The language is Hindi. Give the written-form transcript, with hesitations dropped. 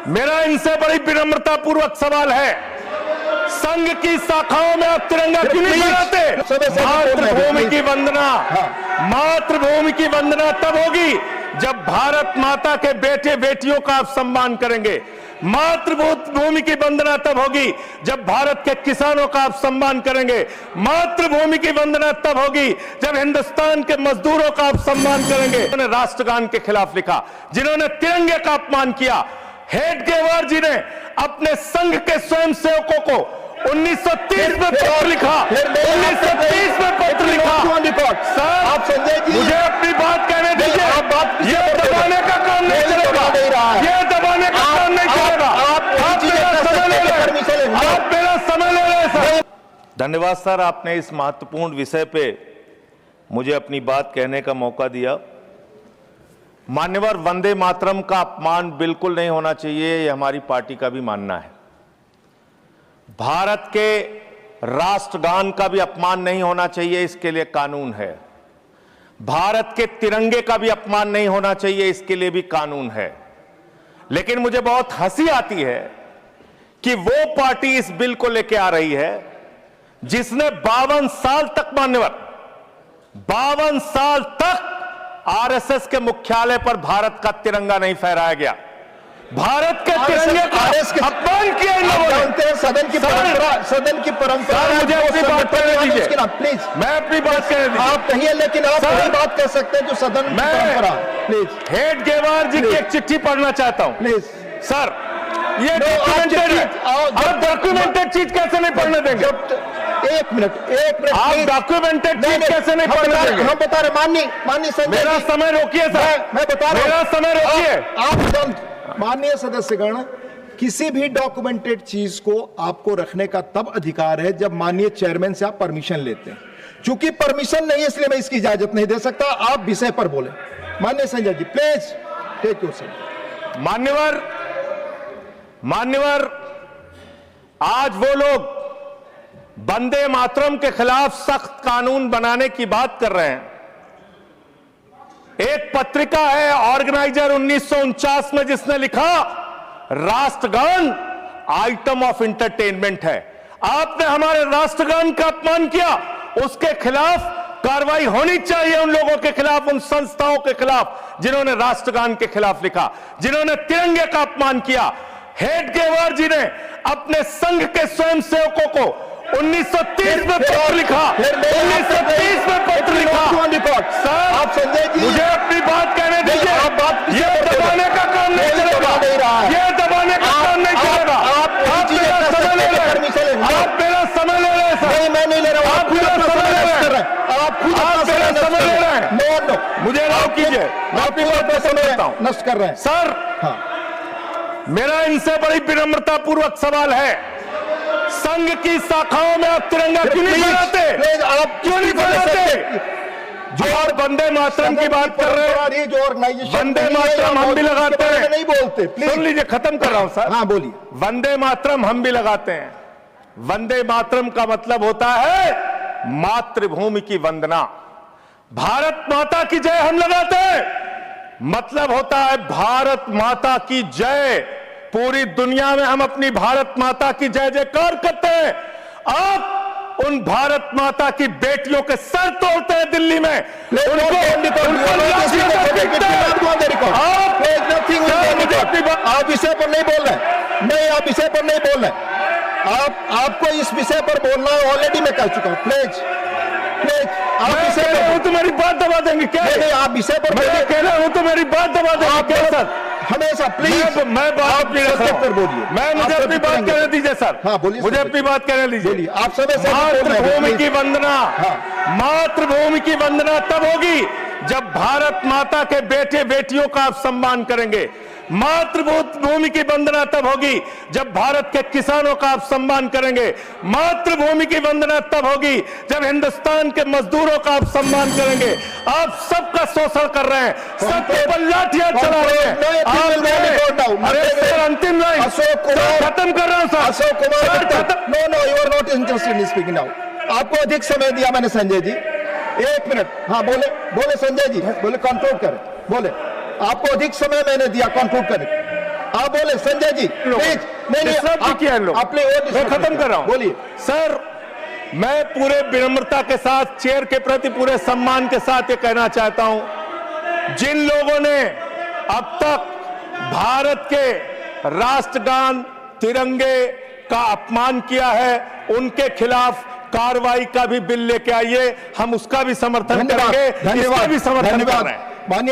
मेरा इनसे बड़ी विनम्रता पूर्वक सवाल है, संघ की शाखाओं में आप तिरंगा क्यों नहीं फहराते? मातृभूमि की वंदना, मातृभूमि की वंदना तब होगी जब भारत माता के बेटे बेटियों का आप सम्मान करेंगे। मातृभूमि की वंदना तब होगी जब भारत के किसानों का आप सम्मान करेंगे। मातृभूमि की वंदना तब होगी जब हिंदुस्तान के मजदूरों का आप सम्मान करेंगे। उन्होंने राष्ट्रगान के खिलाफ लिखा, जिन्होंने तिरंगे का अपमान किया। हेडगेवार जी ने अपने संघ के स्वयंसेवकों को 1930 में पत्र लिखा, 1930 में पत्र लिखा। सर, आप संजय जी, मुझे अपनी बात कहने दीजिए। ये दबाने का काम नहीं चलेगा, ये दबाने का काम नहीं चलेगा। आप मेरा समय ले रहे हैं, आप मेरा समय ले रहे हैं सर। धन्यवाद सर, आपने इस महत्वपूर्ण विषय पे मुझे अपनी बात कहने का मौका दिया। मान्यवर, वंदे मातरम का अपमान बिल्कुल नहीं होना चाहिए, ये हमारी पार्टी का भी मानना है। भारत के राष्ट्रगान का भी अपमान नहीं होना चाहिए, इसके लिए कानून है। भारत के तिरंगे का भी अपमान नहीं होना चाहिए, इसके लिए भी कानून है। लेकिन मुझे बहुत हंसी आती है कि वो पार्टी इस बिल को लेकर आ रही है जिसने 52 साल तक, मान्यवर 52 साल तक आरएसएस के मुख्यालय पर भारत का तिरंगा नहीं फहराया गया। भारत के तिरंगे का अपमान किया इन लोगों ने। सदन की परंपरा मुझे अपनी बात करने दीजिए, प्लीज। मैं अपनी बात करने दीजिए। आप कहिए, लेकिन आप वही बात कर सकते हैं जो सदन की परंपरा। प्लीज, हेडगेवार जी की एक चिट्ठी पढ़ना चाहता हूं। प्लीज सर, ये डॉक्यूमेंटेड है, आप डॉक्यूमेंटेड चीज कैसे नहीं पढ़ने देंगे? एक मिनट आप डॉक्यूमेंटेड चीज कैसे नहीं पढ़ने देंगे? हम बता रहे, माननीय संजय, मेरा समय रोकिए सर, मैं बता रहा हूं, मेरा समय रोकिए। आप माननीय सदस्यगण, किसी भी डॉक्यूमेंटेड चीज को आपको रखने का तब अधिकार है जब माननीय चेयरमैन से आप परमिशन लेते हैं। चूंकि परमिशन नहीं है, इसलिए मैं इसकी इजाजत नहीं दे सकता। आप विषय पर बोले। माननीय Sanjay ji, please take your seat. मान्यवर, आज वो लोग वंदे मातरम के खिलाफ सख्त कानून बनाने की बात कर रहे हैं। एक पत्रिका है ऑर्गेनाइजर 1949 में, जिसने लिखा राष्ट्रगान आइटम ऑफ एंटरटेनमेंट है। आपने हमारे राष्ट्रगान का अपमान किया, उसके खिलाफ कार्रवाई होनी चाहिए। उन लोगों के खिलाफ, उन संस्थाओं के खिलाफ जिन्होंने राष्ट्रगान के खिलाफ लिखा, जिन्होंने तिरंगे का अपमान किया। हेडगेवार जी ने अपने संघ के स्वयंसेवकों को 1930 में पत्र लिखा, 1930 में पत्र लिखा। सर, आप संजय जी, मुझे अपनी बात कहने दीजिए। ये दबाने का काम नहीं चलेगा, ये दबाने का काम नहीं चलेगा। आप मेरा समय ले रहे हैं, आप मेरा समय ले रहे हैं सर। मैं नहीं ले रहा हूं, आप मेरा समय ले रहे हैं, आप मेरा समय ले रहे हैं। नो, मुझे अलाउ कीजिए, मैं अपनी बात पर समय लेता हूं। नष्ट कर रहे हैं सर, मेरा इनसे बड़ी विनम्रता पूर्वक सवाल है, संघ की शाखाओं में आप तिरंगा क्यों नहीं फहराते? आप क्यों नहीं फहराते? जो आप वंदे मातरम की बात कर रहे हैं, जो ऑर्गेनाइजेशन वंदे मातरम हम भी लगाते हैं। नहीं बोलते, सुन लीजिए, खत्म कर रहा हूं सर। हाँ, बोलिए। वंदे मातरम हम भी लगाते हैं। वंदे मातरम का मतलब होता है मातृभूमि की वंदना। भारत माता की जय हम लगाते हैं, मतलब होता है भारत माता की जय। पूरी दुनिया में हम अपनी भारत माता की जय जयकार करते हैं। आप उन भारत माता की बेटियों के सर तोड़ते हैं दिल्ली में, आप विषय पर नहीं बोल रहे, नहीं, आप विषय पर नहीं बोल रहे। आपको इस विषय पर बोलना ऑलरेडी मैं कह चुका हूं। प्लीज, आप विषय पर हूं तो मेरी बात दबा देंगे क्या? नहीं, आप विषय पर मैं कह रहा हूं तो मेरी बात दबा देंगे क्या सर? हमेशा प्लीज, मैं बात पर बोलिए। मैं मुझे अपनी बात कहने दीजिए सर। हाँ, बोलिए, मुझे अपनी बात कहने दीजिए। आप समय मातृभूमि की वंदना, मातृभूमि की वंदना तब होगी जब भारत माता के बेटे बेटियों का आप सम्मान करेंगे। मातृभूमि की वंदना तब होगी जब भारत के किसानों का आप सम्मान करेंगे। मातृभूमि की वंदना तब होगी जब हिंदुस्तान के मजदूरों का आप सम्मान करेंगे। आप सबका शोषण कर रहे हैं, सबके पर लाठियां चला रहे हैं। अरे सर, अंतिम लाइन खत्म कर रहा हूं sir. Ashok Kumar, no, you are not interested in speaking now. आपको अधिक समय दिया मैंने संजय जी, 1 मिनट। हाँ, बोले संजय जी, बोले, कंक्लूड करें, बोले। आपको अधिक समय मैंने दिया, कंक्लूड करें। आप बोले संजय जी प्लीज। नहीं डिस्टर्ब भी किया इन लोग। आपने और मैं खत्म कर रहा हूं। बोलिए सर, मैं पूरे विनम्रता के साथ चेयर के प्रति पूरे सम्मान के साथ ये कहना चाहता हूं, जिन लोगों ने अब तक भारत के राष्ट्रगान तिरंगे का अपमान किया है, उनके खिलाफ कार्रवाई का भी बिल लेके आइए, हम उसका भी समर्थन करेंगे, इसका भी समर्थन कर रहे हैं। माननीय